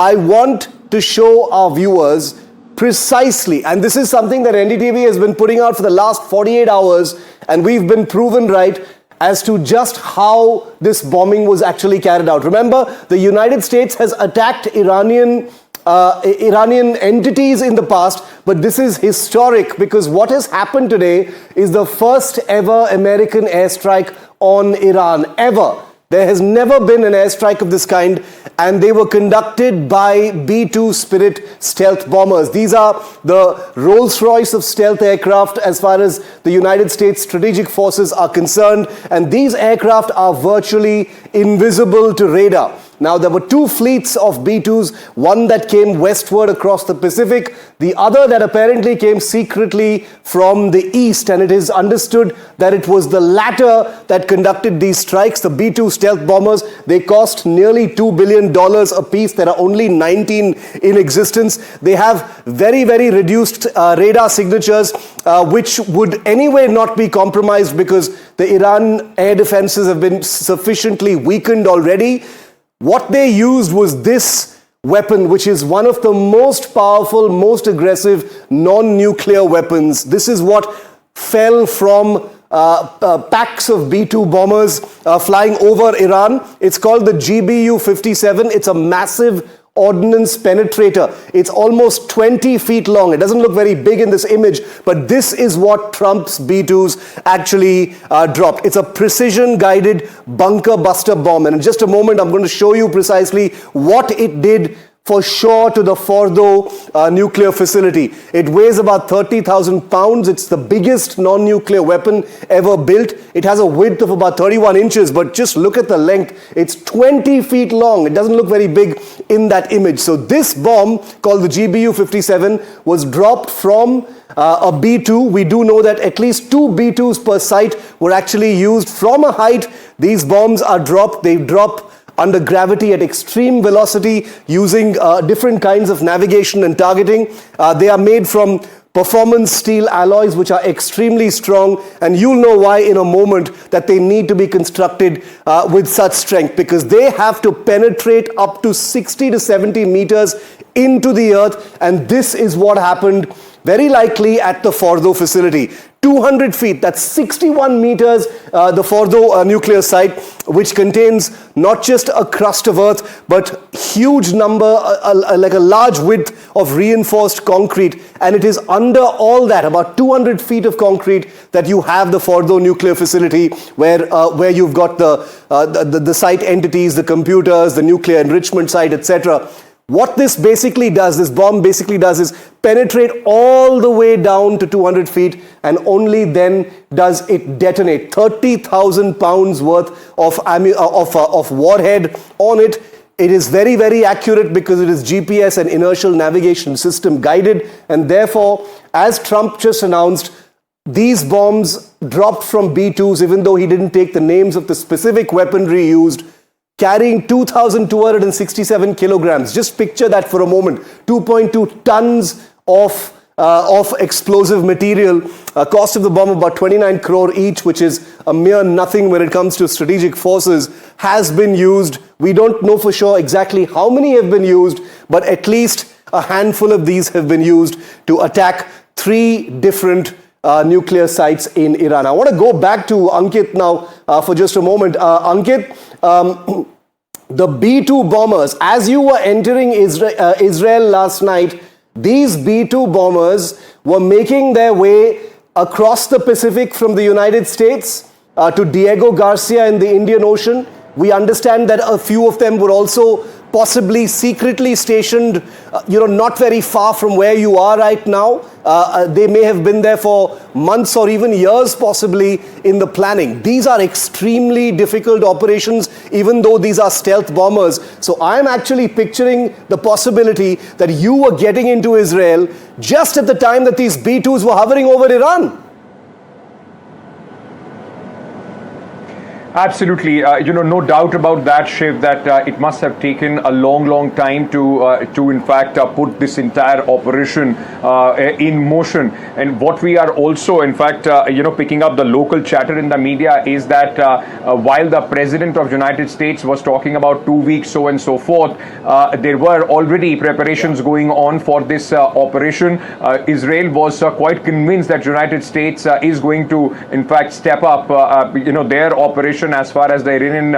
I want to show our viewers precisely, and this is something that NDTV has been putting out for the last 48 hours, and we've been proven right as to just how this bombing was actually carried out. Remember, the United States has attacked Iranian entities in the past, but this is historic because what has happened today is the first ever American airstrike on Iran, ever. There has never been an airstrike of this kind, and they were conducted by B-2 Spirit stealth bombers. These are the Rolls-Royce of stealth aircraft as far as the United States strategic forces are concerned, and these aircraft are virtually invisible to radar. Now, there were two fleets of B-2s, one that came westward across the Pacific, the other that apparently came secretly from the east, and it is understood that it was the latter that conducted these strikes. The B-2 stealth bombers, they cost nearly $2 billion a piece. There are only 19 in existence. They have very, very reduced radar signatures, which would anyway not be compromised because the Iran air defenses have been sufficiently weakened already. What they used was this weapon, which is one of the most powerful, most aggressive non-nuclear weapons. This is what fell from packs of B-2 bombers flying over Iran. It's called the GBU-57. It's a massive ordnance penetrator. It's almost 20 feet long. It doesn't look very big in this image, but this is what Trump's B-2s actually dropped. It's a precision-guided bunker buster bomb. And in just a moment, I'm going to show you precisely what it did for sure to the Fordow nuclear facility. It weighs about 30,000 pounds. It's the biggest non-nuclear weapon ever built. It has a width of about 31 inches, but just look at the length. It's 20 feet long. It doesn't look very big in that image. So this bomb, called the GBU-57, was dropped from a B-2. We do know that at least 2 B-2s per site were actually used from a height. These bombs are dropped. They drop under gravity at extreme velocity using different kinds of navigation and targeting. They are made from performance steel alloys which are extremely strong, and you'll know why in a moment that they need to be constructed with such strength, because they have to penetrate up to 60 to 70 meters into the earth, and this is what happened very likely at the Fordow facility. 200 feet, that's 61 meters, the Fordow nuclear site, which contains not just a crust of earth, but huge number, like a large width of reinforced concrete. And it is under all that, about 200 feet of concrete, that you have the Fordow nuclear facility, where you've got the site entities, the computers, the nuclear enrichment site, etc. What this basically does, this bomb basically does, is penetrate all the way down to 200 feet, and only then does it detonate. 30,000 pounds worth of warhead on it. It is very, very accurate because it is GPS and inertial navigation system guided, and therefore, as Trump just announced, these bombs dropped from B-2s, even though he didn't take the names of the specific weaponry used, carrying 2,267 kilograms. Just picture that for a moment. 2.2 tons of explosive material. Cost of the bomb about 29 crore each, which is a mere nothing when it comes to strategic forces, has been used. We don't know for sure exactly how many have been used, but at least a handful of these have been used to attack 3 different nuclear sites in Iran. I want to go back to Ankit now for just a moment. Ankit, the B-2 bombers, as you were entering Israel last night, these B-2 bombers were making their way across the Pacific from the United States to Diego Garcia in the Indian Ocean. We understand that a few of them were also possibly secretly stationed, not very far from where you are right now. They may have been there for months or even years possibly in the planning. These are extremely difficult operations, even though these are stealth bombers. So I'm actually picturing the possibility that you were getting into Israel just at the time that these B-2s were hovering over Iran. Absolutely, no doubt about that, Shiv. That it must have taken a long time to in fact put this entire operation in motion. And what we are also, in fact, picking up the local chatter in the media is that while the president of United States was talking about 2 weeks, so and so forth, there were already preparations going on for this operation. Israel was quite convinced that United States is going to, in fact, step up, their operation as far as the Iranian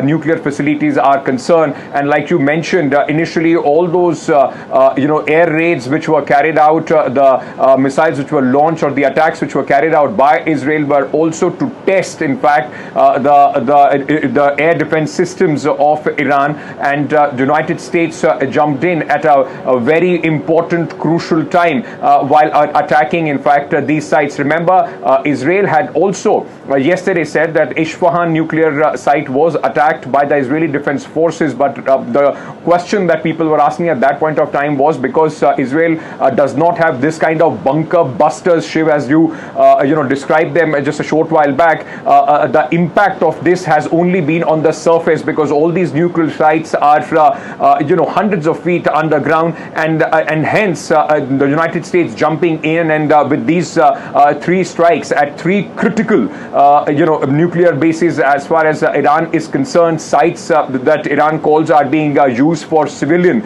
nuclear facilities are concerned. And like you mentioned, initially all those air raids which were carried out, the missiles which were launched, or the attacks which were carried out by Israel, were also to test, in fact, the air defense systems of Iran. And the United States jumped in at a very important, crucial time while attacking, in fact, these sites. Remember, Israel had also yesterday said that Esfahan nuclear site was attacked by the Israeli Defense Forces, but the question that people were asking at that point of time was, because Israel does not have this kind of bunker busters, Shiv, as you described them just a short while back, the impact of this has only been on the surface, because all these nuclear sites are hundreds of feet underground, and hence the United States jumping in and with these 3 strikes at 3 critical nuclear bases as far as Iran is concerned, sites that Iran calls are being used for civilian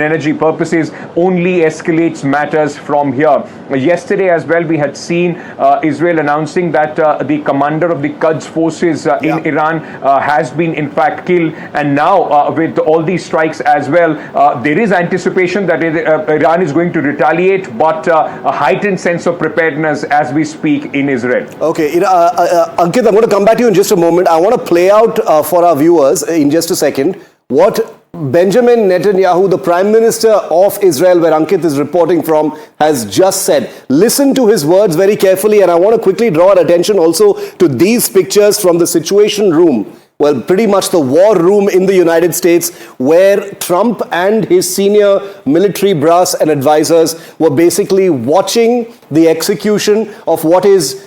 energy purposes, only escalates matters from here. Yesterday as well, we had seen Israel announcing that the commander of the Quds forces in Iran has been in fact killed, and now with all these strikes as well, there is anticipation that Iran is going to retaliate, but a heightened sense of preparedness as we speak in Israel. Okay, Ankit, I'm going to come back to you in just a moment. I want to play out for our viewers in just a second what Benjamin Netanyahu, the Prime Minister of Israel, where Ankit is reporting from, has just said. Listen to his words very carefully, and I want to quickly draw our attention also to these pictures from the Situation Room. Well, pretty much the war room in the United States, where Trump and his senior military brass and advisors were basically watching the execution of what is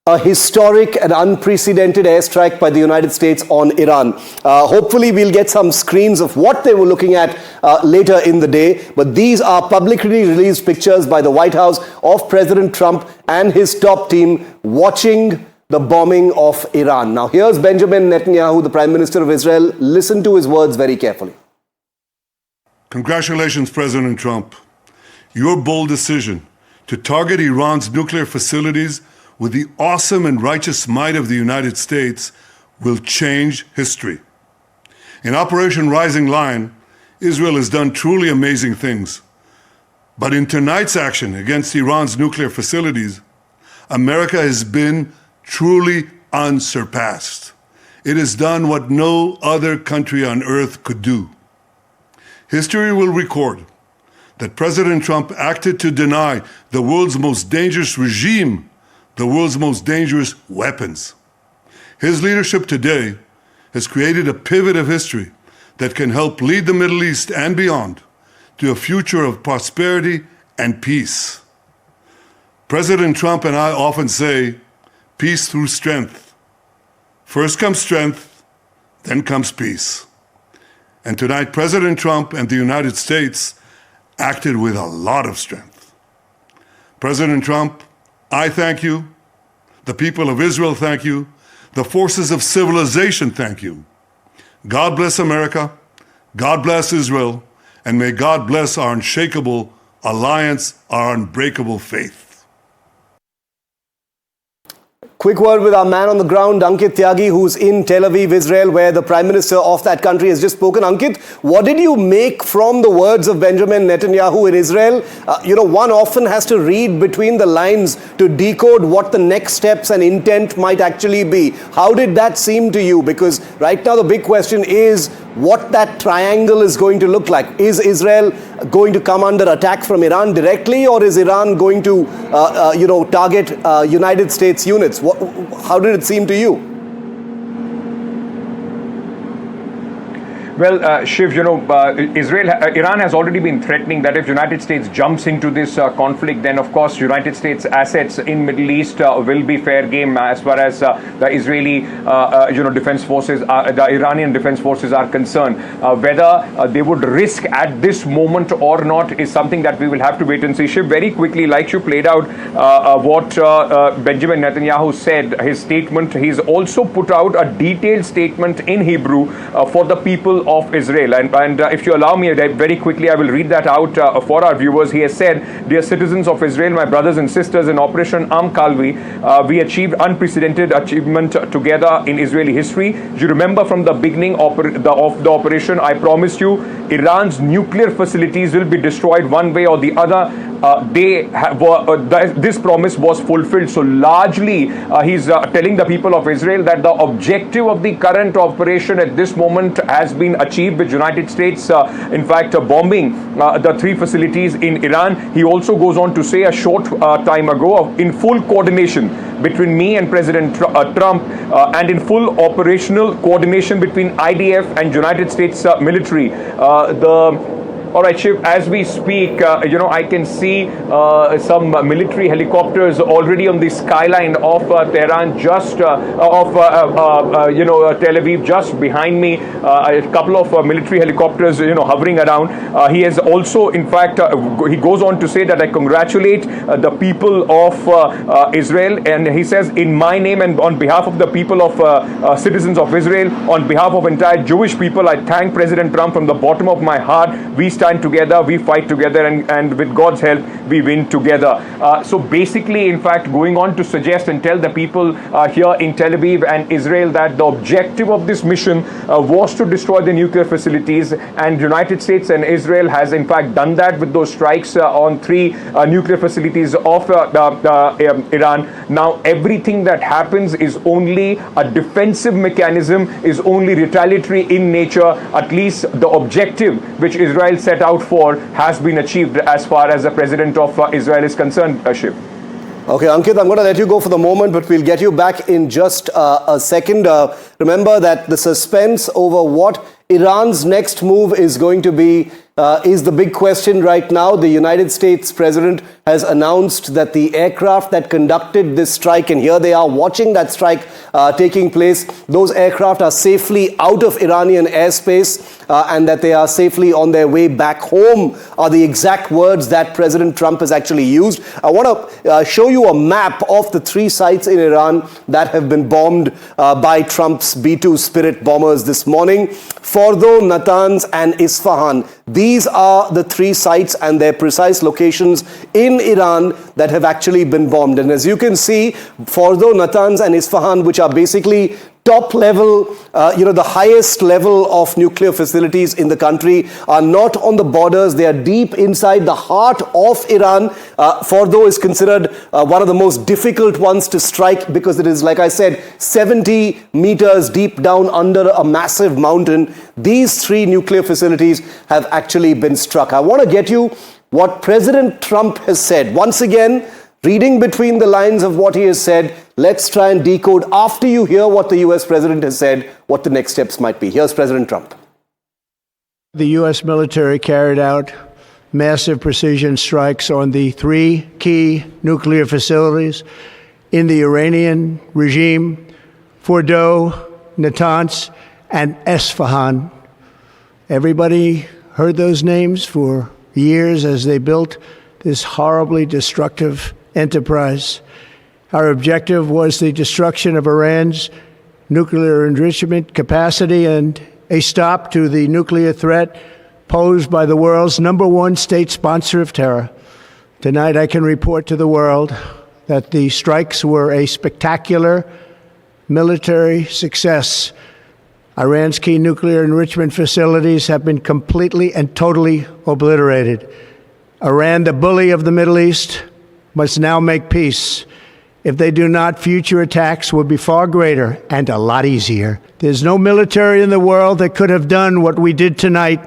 a historic and unprecedented airstrike by the United States on Iran. Hopefully we'll get some screens of what they were looking at later in the day, but these are publicly released pictures by the White House of President Trump and his top team watching the bombing of Iran. Now here's Benjamin Netanyahu, the Prime Minister of Israel. Listen to his words very carefully. Congratulations, President Trump. Your bold decision to target Iran's nuclear facilities with the awesome and righteous might of the United States will change history. In Operation Rising Lion, Israel has done truly amazing things. But in tonight's action against Iran's nuclear facilities, America has been truly unsurpassed. It has done what no other country on earth could do. History will record that President Trump acted to deny the world's most dangerous regime the world's most dangerous weapons. His leadership today has created a pivot of history that can help lead the Middle East and beyond to a future of prosperity and peace. President Trump and I often say, peace through strength. First comes strength, then comes peace. And tonight, President Trump and the United States acted with a lot of strength. President Trump, I thank you. The people of Israel thank you. The forces of civilization thank you. God bless America. God bless Israel. And may God bless our unshakable alliance, our unbreakable faith. Quick word with our man on the ground, Ankit Tyagi, who's in Tel Aviv, Israel, where the Prime Minister of that country has just spoken. Ankit, what did you make from the words of Benjamin Netanyahu in Israel? One often has to read between the lines to decode what the next steps and intent might actually be. How did that seem to you? Because right now the big question is what that triangle is going to look like. Is Israel going to come under attack from Iran directly, or is Iran going to, target United States units? How did it seem to you? Well, Shiv, Iran has already been threatening that if United States jumps into this conflict, then of course United States assets in Middle East will be fair game as far as the Israeli, defense forces, the Iranian defense forces are concerned. Whether they would risk at this moment or not is something that we will have to wait and see. Shiv, very quickly, like you played out what Benjamin Netanyahu said, his statement, he's also put out a detailed statement in Hebrew for the people of Israel. And if you allow me, very quickly, I will read that out for our viewers. He has said, "Dear citizens of Israel, my brothers and sisters, in Operation Am Kalvi, we achieved unprecedented achievement together in Israeli history. You remember from the beginning of the operation, I promised you Iran's nuclear facilities will be destroyed one way or the other. This promise was fulfilled." So largely, he's telling the people of Israel that the objective of the current operation at this moment has been achieved, with United States, in fact, bombing the 3 facilities in Iran. He also goes on to say a short time ago, in full coordination between me and President Trump, and in full operational coordination between IDF and United States military. All right, Shiv, as we speak, I can see some military helicopters already on the skyline of Tehran, just Tel Aviv, just behind me. A couple of military helicopters, hovering around. He has also, in fact, he goes on to say that I congratulate the people of Israel. And he says, in my name and on behalf of the people of citizens of Israel, on behalf of entire Jewish people, I thank President Trump from the bottom of my heart. We stand together, we fight together, and with God's help, we win together. So basically, in fact, going on to suggest and tell the people here in Tel Aviv and Israel that the objective of this mission was to destroy the nuclear facilities, and United States and Israel has in fact done that with those strikes on 3 nuclear facilities of Iran. Now, everything that happens is only a defensive mechanism, is only retaliatory in nature. At least the objective which Israel set out for has been achieved as far as the president of Israel is concerned, Shiv. Okay, Ankit, I'm going to let you go for the moment, but we'll get you back in just a second. Remember that the suspense over what Iran's next move is going to be is the big question right now. The United States president has announced that the aircraft that conducted this strike, and here they are watching that strike taking place, those aircraft are safely out of Iranian airspace and that they are safely on their way back home, are the exact words that President Trump has actually used. I want to show you a map of the 3 sites in Iran that have been bombed by Trump's B-2 Spirit bombers this morning: Fordow, Natanz, and Esfahan. These are the 3 sites and their precise locations in Iran that have actually been bombed. And as you can see, Fordow, Natanz, and Esfahan, which are basically top level, the highest level of nuclear facilities in the country, are not on the borders. They are deep inside the heart of Iran. Fordow is considered one of the most difficult ones to strike because it is, like I said, 70 meters deep down under a massive mountain. These 3 nuclear facilities have actually been struck. I want to get you what President Trump has said. Once again, reading between the lines of what he has said, let's try and decode, after you hear what the US president has said, what the next steps might be. Here's President Trump. The US military carried out massive precision strikes on the 3 key nuclear facilities in the Iranian regime: Fordow, Natanz, and Esfahan. Everybody heard those names for years as they built this horribly destructive enterprise. Our objective was the destruction of Iran's nuclear enrichment capacity and a stop to the nuclear threat posed by the world's #1 state sponsor of terror. Tonight, I can report to the world that the strikes were a spectacular military success. Iran's key nuclear enrichment facilities have been completely and totally obliterated. Iran, the bully of the Middle East, must now make peace. If they do not, future attacks will be far greater and a lot easier. There's no military in the world that could have done what we did tonight.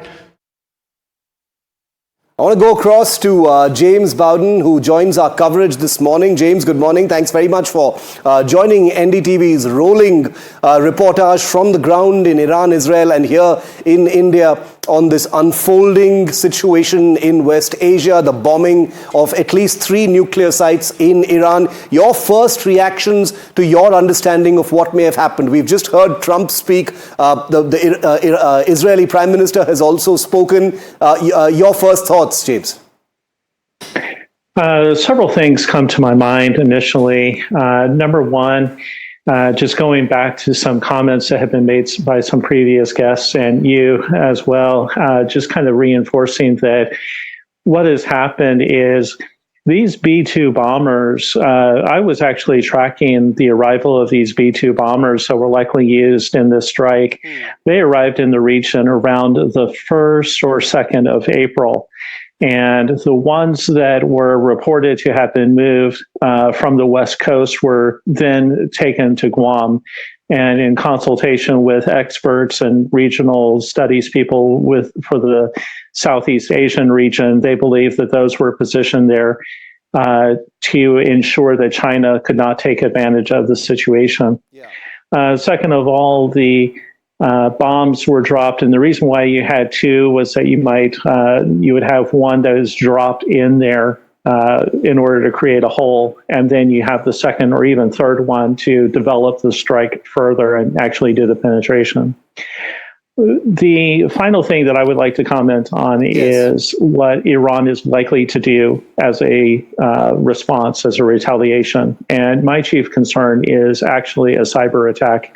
I want to go across to James Bowden, who joins our coverage this morning. James, good morning. Thanks very much for joining NDTV's rolling reportage from the ground in Iran, Israel, and here in India on this unfolding situation in West Asia, the bombing of at least 3 nuclear sites in Iran. Your first reactions to your understanding of what may have happened. We've just heard Trump speak. The Israeli Prime Minister has also spoken. Your first thoughts, James? Several things come to my mind initially. Number one, just going back to some comments that have been made by some previous guests and you as well, just kind of reinforcing that what has happened is these B-2 bombers, I was actually tracking the arrival of these B-2 bombers that were likely used in this strike. They arrived in the region around the 1st or 2nd of April. And the ones that were reported to have been moved from the West Coast were then taken to Guam. And in consultation with experts and regional studies people for the Southeast Asian region, they believe that those were positioned there to ensure that China could not take advantage of the situation. Yeah. Second of all, the bombs were dropped, and the reason why you had 2 was that you would have one that is dropped in there in order to create a hole, and then you have the second or even third one to develop the strike further and actually do the penetration. The final thing that I would like to comment on is what Iran is likely to do as a response, as a retaliation. And my chief concern is actually a cyber attack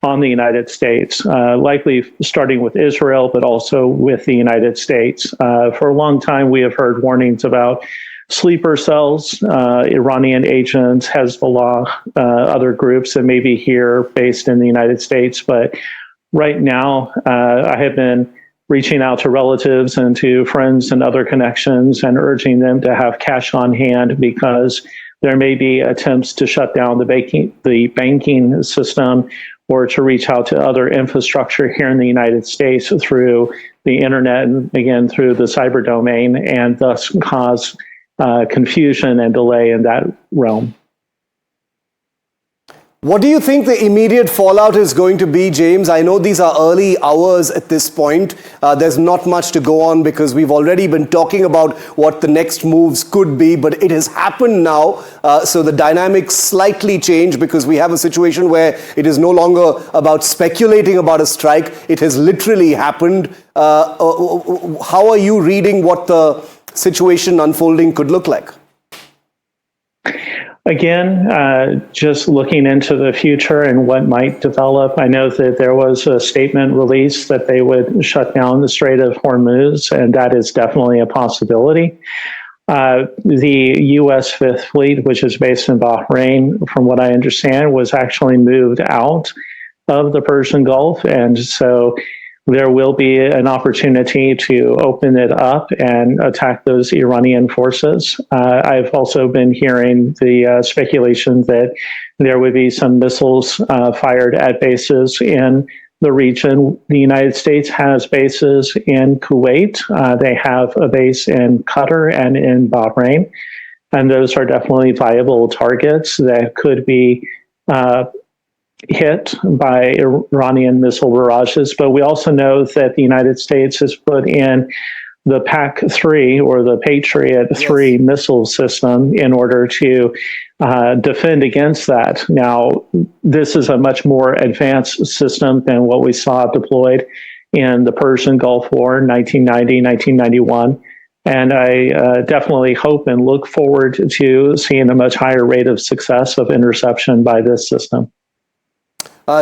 on the United States, likely starting with Israel, but also with the United States. For a long time, we have heard warnings about sleeper cells, Iranian agents, Hezbollah, other groups that may be here based in the United States. But right now, I have been reaching out to relatives and to friends and other connections and urging them to have cash on hand because there may be attempts to shut down the banking system or to reach out to other infrastructure here in the United States through the internet and again through the cyber domain, and thus cause confusion and delay in that realm. What do you think the immediate fallout is going to be, James? I know these are early hours at this point. There's not much to go on because we've already been talking about what the next moves could be, but it has happened now. So the dynamics slightly change because we have a situation where it is no longer about speculating about a strike. It has literally happened. How are you reading what the situation unfolding could look like? Again, just looking into the future and what might develop, I know that there was a statement released that they would shut down the Strait of Hormuz, and that is definitely a possibility. The U.S. Fifth Fleet, which is based in Bahrain, from what I understand, was actually moved out of the Persian Gulf, and so there will be an opportunity to open it up and attack those Iranian forces. I've also been hearing the speculation that there would be some missiles fired at bases in the region. The United States has bases in Kuwait. They have a base in Qatar and in Bahrain. And those are definitely viable targets that could be hit by Iranian missile barrages. But we also know that the United States has put in the PAC-3 or the Patriot 3 missile system in order to defend against that. Now, this is a much more advanced system than what we saw deployed in the Persian Gulf War in 1990, 1991. And I definitely hope and look forward to seeing a much higher rate of success of interception by this system.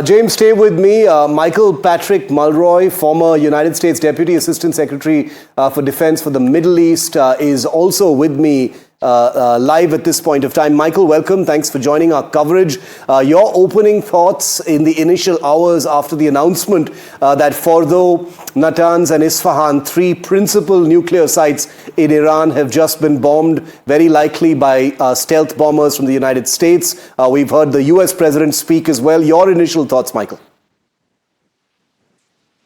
James, stay with me. Michael Patrick Mulroy, former United States Deputy Assistant Secretary for Defense for the Middle East, is also with me live at this point of time. Michael, welcome. Thanks for joining our coverage. Your opening thoughts in the initial hours after the announcement that Fordow, Natanz and Esfahan, 3 principal nuclear sites in Iran, have just been bombed, very likely by stealth bombers from the United States. We've heard the US President speak as well. Your initial thoughts, Michael?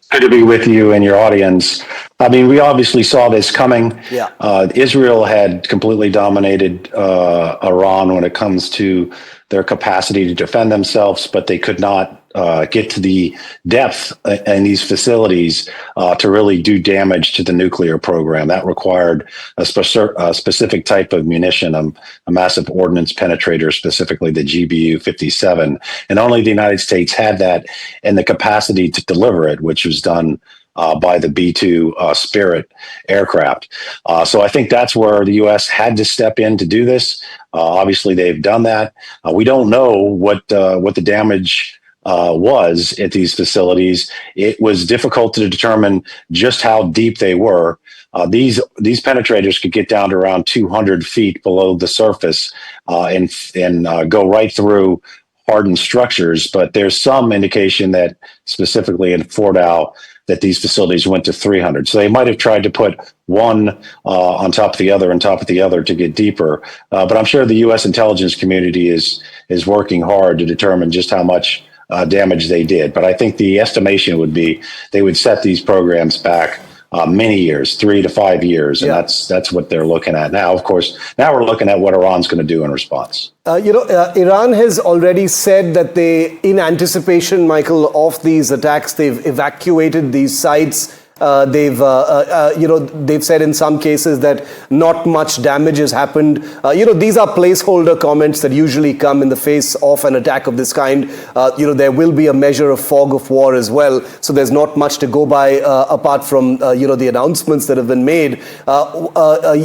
Good to be with you and your audience. I mean, we obviously saw this coming. Yeah. Israel had completely dominated Iran when it comes to their capacity to defend themselves, but they could not get to the depth in these facilities to really do damage to the nuclear program. That required a specific type of munition, a massive ordnance penetrator, specifically the GBU-57. And only the United States had that and the capacity to deliver it, which was done by the B-2 Spirit aircraft. So I think that's where the U.S. had to step in to do this. Obviously, they've done that. We don't know what the damage was at these facilities. It was difficult to determine just how deep they were. These penetrators could get down to around 200 feet below the surface and go right through hardened structures. But there's some indication that specifically in Fordow, that these facilities went to 300. So they might have tried to put one on top of the other to get deeper. But I'm sure the U.S. intelligence community is working hard to determine just how much damage they did. But I think the estimation would be they would set these programs back many years, 3 to 5 years. And that's what they're looking at now. Of course, now we're looking at what Iran's going to do in response. Iran has already said that they, in anticipation, Michael, of these attacks, they've evacuated these sites. They've said in some cases that not much damage has happened. These are placeholder comments that usually come in the face of an attack of this kind. There will be a measure of fog of war as well. So there's not much to go by apart from, the announcements that have been made.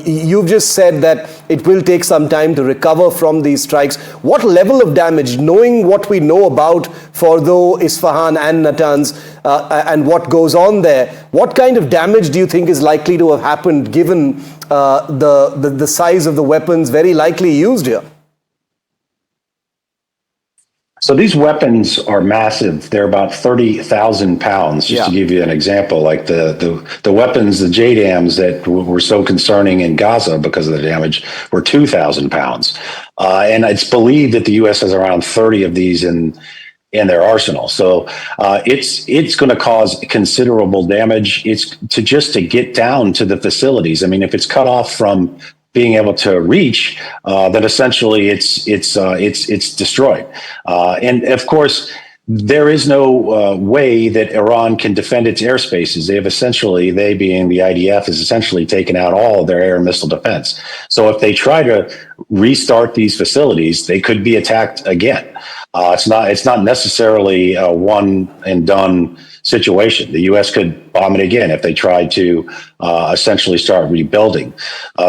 You've just said that it will take some time to recover from these strikes. What level of damage, knowing what we know about Fordow, Esfahan and Natanz, and what goes on there, what kind of damage do you think is likely to have happened given the size of the weapons very likely used here? So these weapons are massive. They're about 30,000 pounds, just to give you an example. Like the weapons, the JDAMs that were so concerning in Gaza because of the damage were 2,000 pounds. And it's believed that the U.S. has around 30 of these in their arsenal. So it's going to cause considerable damage. It's to get down to the facilities. I mean, if it's cut off from being able to reach, then essentially it's destroyed. And of course, there is no way that Iran can defend its airspaces. They being the IDF, has essentially taken out all of their air and missile defense. So if they try to restart these facilities, they could be attacked again. It's not necessarily a one and done situation. The U.S. could bomb it again if they tried to essentially start rebuilding.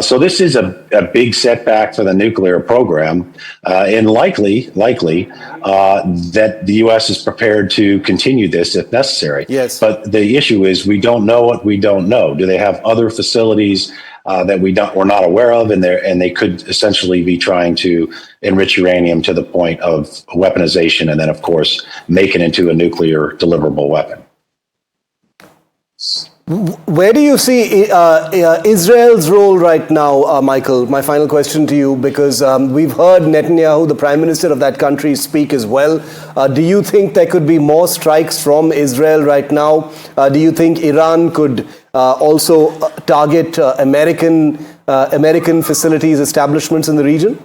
So this is a big setback for the nuclear program, and likely that the U.S. is prepared to continue this if necessary. Yes. But the issue is we don't know what we don't know. Do they have other facilities that we're not aware of, and they could essentially be trying to enrich uranium to the point of weaponization, and then of course make it into a nuclear deliverable weapon. Where do you see Israel's role right now, Michael? My final question to you, because we've heard Netanyahu, the prime minister of that country, speak as well. Do you think there could be more strikes from Israel right now? Do you think Iran could also target American facilities, establishments in the region?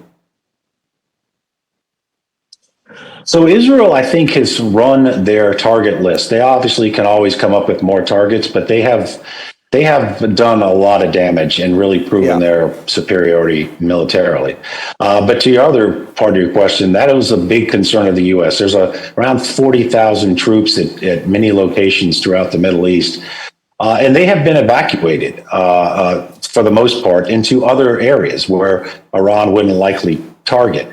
So Israel, I think, has run their target list. They obviously can always come up with more targets, but they have done a lot of damage and really proven their superiority militarily. But to your other part of your question, that was a big concern of the U.S. There's around 40,000 troops at many locations throughout the Middle East. And they have been evacuated, for the most part, into other areas where Iran wouldn't likely target.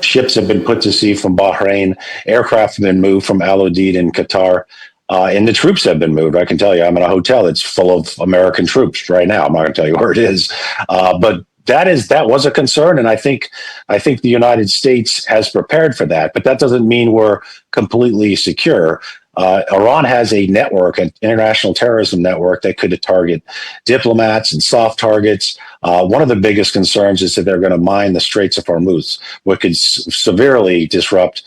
Ships have been put to sea from Bahrain. Aircraft have been moved from Al Udeid in Qatar. And the troops have been moved. I can tell you, I'm in a hotel that's full of American troops right now. I'm not going to tell you where it is. But that was a concern. And I think the United States has prepared for that. But that doesn't mean we're completely secure. Iran has a network, an international terrorism network that could target diplomats and soft targets. One of the biggest concerns is that they're going to mine the Straits of Hormuz, which could severely disrupt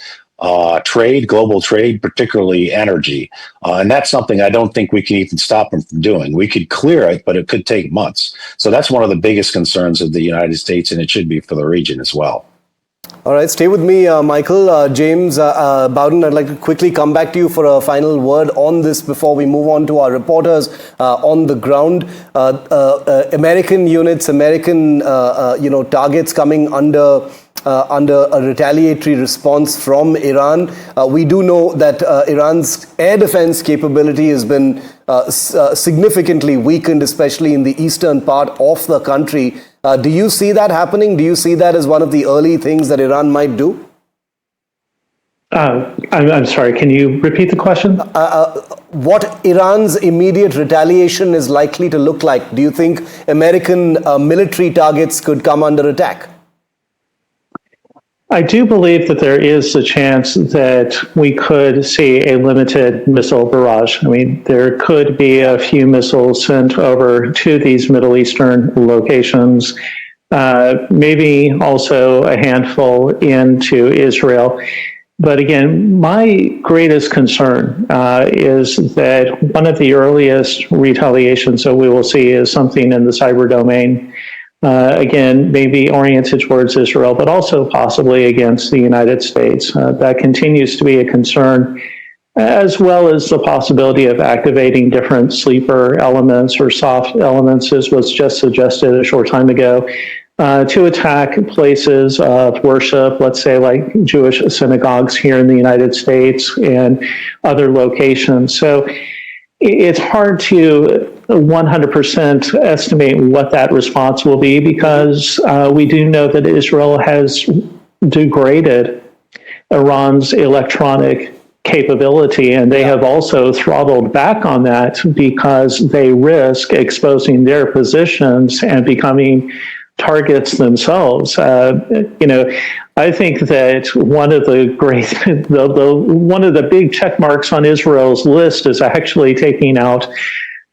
trade, global trade, particularly energy. And that's something I don't think we can even stop them from doing. We could clear it, but it could take months. So that's one of the biggest concerns of the United States, and it should be for the region as well. All right, stay with me, Michael. James Bowden, I'd like to quickly come back to you for a final word on this before we move on to our reporters on the ground. American units, American targets coming under a retaliatory response from Iran. We do know that Iran's air defense capability has been significantly weakened, especially in the eastern part of the country. Do you see that happening? Do you see that as one of the early things that Iran might do? I'm sorry, can you repeat the question? What Iran's immediate retaliation is likely to look like? Do you think American military targets could come under attack? I do believe that there is a chance that we could see a limited missile barrage. I mean, there could be a few missiles sent over to these Middle Eastern locations, maybe also a handful into Israel. But again, my greatest concern is that one of the earliest retaliations that we will see is something in the cyber domain. Again, maybe oriented towards Israel, but also possibly against the United States. That continues to be a concern, as well as the possibility of activating different sleeper elements or soft elements, as was just suggested a short time ago, to attack places of worship, let's say like Jewish synagogues here in the United States and other locations. So it's hard to 100% estimate what that response will be, because we do know that Israel has degraded Iran's electronic capability, and they have also throttled back on that because they risk exposing their positions and becoming targets themselves. I think that one of the great, one of the big check marks on Israel's list is actually taking out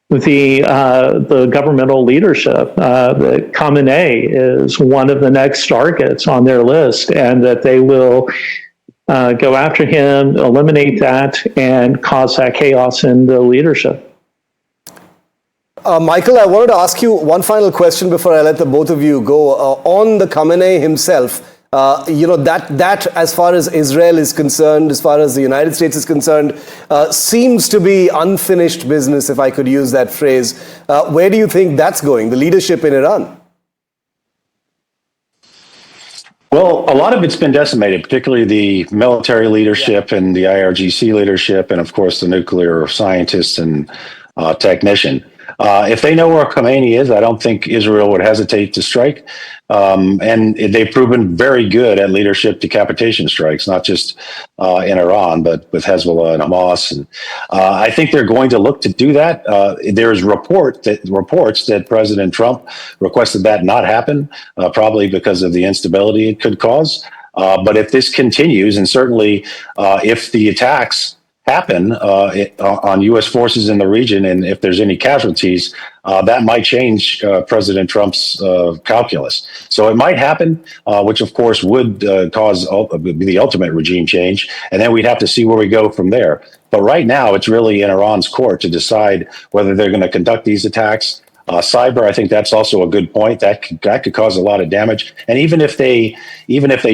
the governmental leadership. That Khamenei is one of the next targets on their list, and that they will go after him, eliminate that, and cause that chaos in the leadership. Michael, I wanted to ask you one final question before I let the both of you go. On the Khamenei himself, that as far as Israel is concerned, as far as the United States is concerned, seems to be unfinished business, if I could use that phrase. Where do you think that's going, the leadership in Iran? Well, a lot of it's been decimated, particularly the military leadership and the IRGC leadership, and of course the nuclear scientists and technician. If they know where Khamenei is, I don't think Israel would hesitate to strike. And they've proven very good at leadership decapitation strikes, not just in Iran, but with Hezbollah and Hamas. And I think they're going to look to do that. There's reports that President Trump requested that not happen, probably because of the instability it could cause. But if this continues, and certainly if the attacks happen on U.S. forces in the region, and if there's any casualties, that might change President Trump's calculus. So it might happen, which of course would cause the ultimate regime change, and then we'd have to see where we go from there. But right now, it's really in Iran's court to decide whether they're going to conduct these attacks. Cyber, I think that's also a good point. That could cause a lot of damage. And even if they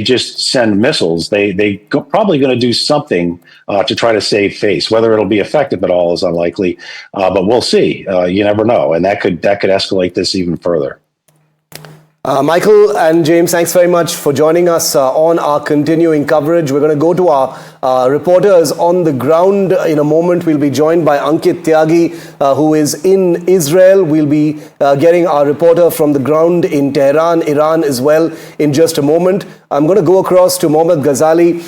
just send missiles, they probably going to do something to try to save face. Whether it'll be effective at all is unlikely, but we'll see. You never know, and that could escalate this even further. Michael and James, thanks very much for joining us on our continuing coverage. We're going to go to our reporters on the ground in a moment. We'll be joined by Ankit Tyagi, who is in Israel. We'll be getting our reporter from the ground in Tehran, Iran as well in just a moment. I'm going to go across to Mohammad Ghazali,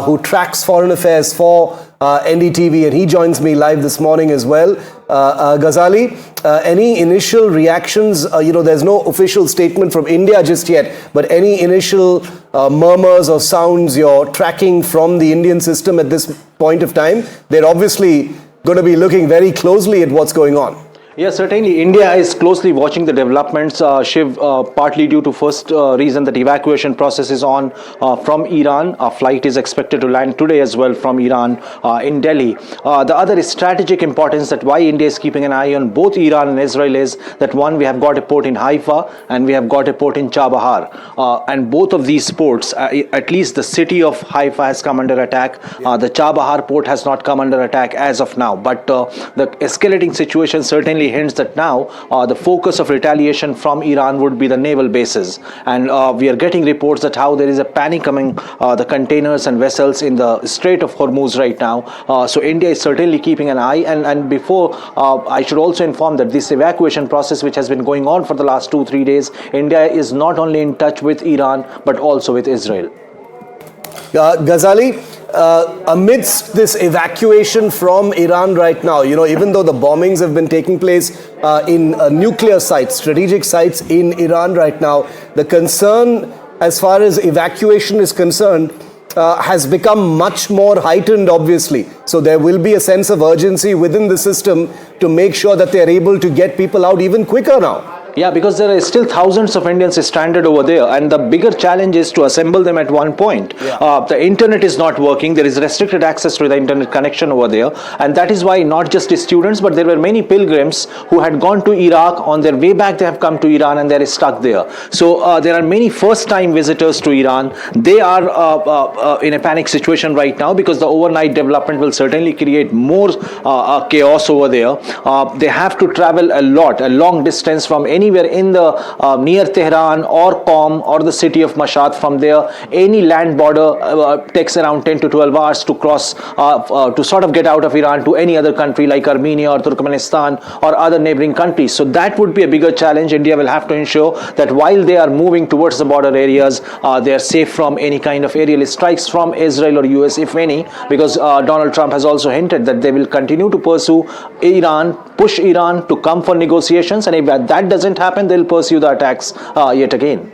who tracks foreign affairs for NDTV, and he joins me live this morning as well. Ghazali, any initial reactions? There's no official statement from India just yet, but any initial murmurs or sounds you're tracking from the Indian system at this point of time? They're obviously going to be looking very closely at what's going on. Yes, certainly. India is closely watching the developments, Shiv, partly due to first reason that evacuation process is on from Iran. A flight is expected to land today as well from Iran in Delhi. The other is strategic importance that why India is keeping an eye on both Iran and Israel is that one, we have got a port in Haifa and we have got a port in Chabahar. And both of these ports, at least the city of Haifa has come under attack. The Chabahar port has not come under attack as of now. But the escalating situation certainly hints that now the focus of retaliation from Iran would be the naval bases, and we are getting reports that how there is a panic among the containers and vessels in the Strait of Hormuz right now. So India is certainly keeping an eye, and before I should also inform that this evacuation process which has been going on for the last 2-3 days, India is not only in touch with Iran but also with Israel. Ghazali, amidst this evacuation from Iran right now, even though the bombings have been taking place in nuclear sites, strategic sites in Iran right now, the concern as far as evacuation is concerned has become much more heightened, obviously. So there will be a sense of urgency within the system to make sure that they are able to get people out even quicker now. Yeah, because there are still thousands of Indians stranded over there, and the bigger challenge is to assemble them at one point. Yeah. The internet is not working. There is restricted access to the internet connection over there, and that is why not just the students, but there were many pilgrims who had gone to Iraq. On their way back, they have come to Iran and they are stuck there. So there are many first-time visitors to Iran. They are in a panic situation right now because the overnight development will certainly create more chaos over there. They have to travel a long distance from anywhere in the near Tehran or Qom or the city of Mashhad. From there, any land border takes around 10 to 12 hours to cross to sort of get out of Iran to any other country like Armenia or Turkmenistan or other neighboring countries. So that would be a bigger challenge. India will have to ensure that while they are moving towards the border areas, they are safe from any kind of aerial strikes from Israel or US, if any, because Donald Trump has also hinted that they will continue to pursue Iran, push Iran to come for negotiations, and if that doesn't happen, they'll pursue the attacks yet again.